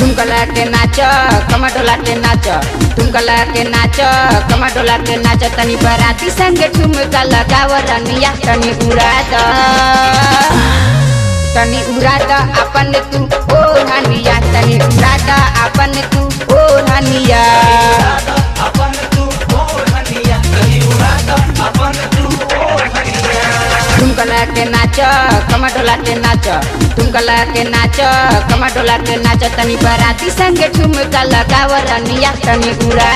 ठुमका के नाच कमर डोला के नाच ठुमका के नाच कमर डोला के नाच तनी बराती संगे ठुमका लगाव रनिया तनी उड़ा द अपन तू ओ हनिया तनी उड़ा द अपन तू ओ हनिया ठुमका के नाच कमर डोला के नाच ठुमका के नाच कमर डोला के नाच तनी बराती संगे ठुमका लगाव रनिया तनी उड़ा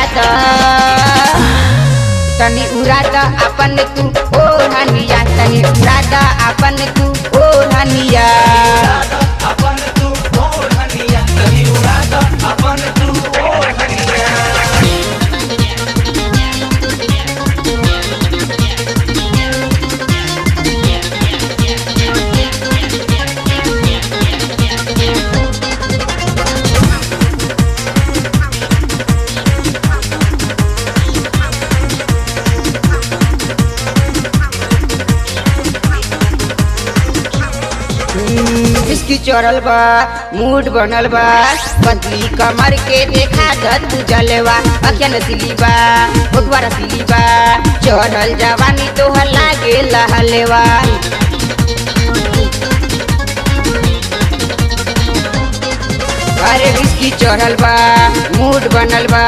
द अपन तू ओ हनिया तनी उड़ा द अपन तू ओ हनिया इसकी चढ़ल बा मूड बनल बा पतली कमर के देखा दत जलवा अखिया नसीली बा भगवा रसीली बा चढ़ल जवानी तोहर लागे लहलेवा अरे इसकी चढ़ल बा मूड बनल बा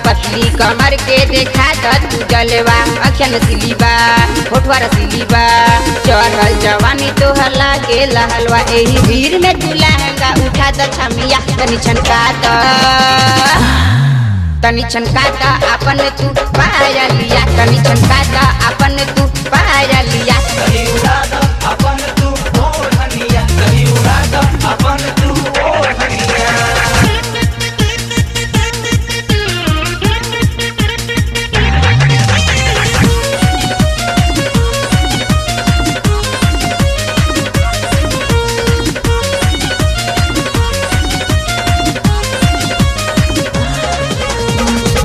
पतली कमर के देखा दत जलवा अखिया नसीली बा भगवा रसीली बा चढ़ल जवानी तोहर लागे लहलवा एही भीड़ में तू लहंगा उठा द छमिया तनी छनका द अपन तू पाया लिया तनी छनका द अपन तू पाया लिया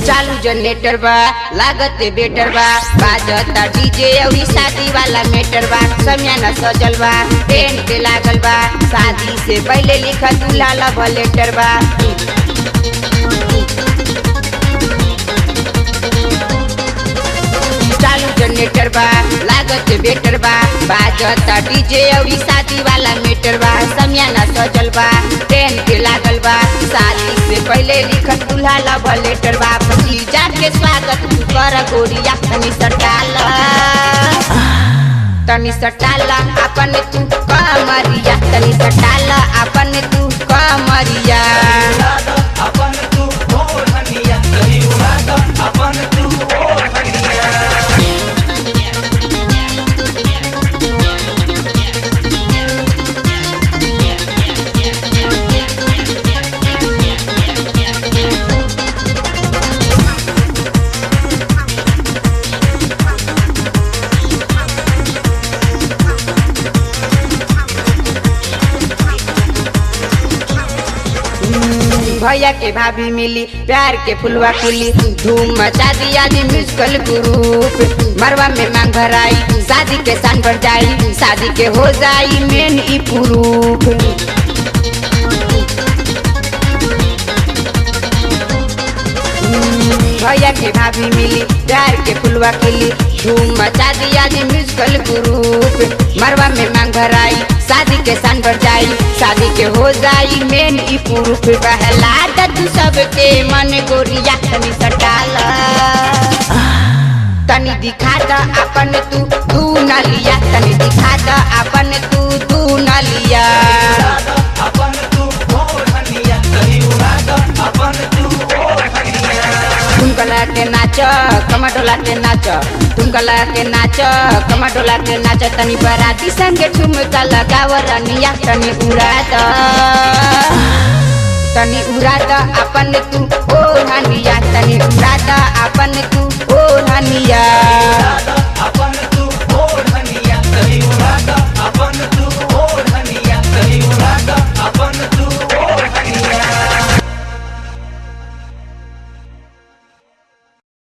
चालू जनरेटर बा लागत बेटर बा बाजता डीजे अउरी शादी वाला मेटर बा समियाना सजल बा टेंट लागल बा शादी से पहले लिखा दूल्हा लव लेटर बा चालू जनरेटर बा लागत बेटर बा बाजता डीजे अउरी शादी वाला मेटर बा समियाना सजल बा टेंट लागल बा शादी से पहले लिखत दूल्हा लव लेटर बा भतीजा के स्वागत कर गोरिया तनी सटाला अपन तू कमरिया तनी सटाला अपन तू कमरिया भैया के भाभी मिली प्यार के फुलवा खुली धूम मचा दिया दी म्यूजिकल ग्रुप मरवा में मांग भराई शादी के सान बढ़ जाई शादी के हो जाई मेन ई प्रूफ भैया के भाभी मिली प्यार के फुलवा खिली धूम मचा दिया दी म्यूजिकल ग्रुप मरवा में मांग भराई शादी के सान बढ़ जाई शादी के हो जाई मेन ई प्रूफ बहला तू सबके मन गोरिया तनी सटाला तनी दिखा द अपन तू न लिया तनी दिखा द अपन तू न लिया ठुमका के नाच कमर डोला के नाच ठुमका के नाच कमर डोला के नाच तनी बराती संगे ठुमका लगाव रनिया तनी उड़ा द अपन तू ओ हनिया तनी उड़ा द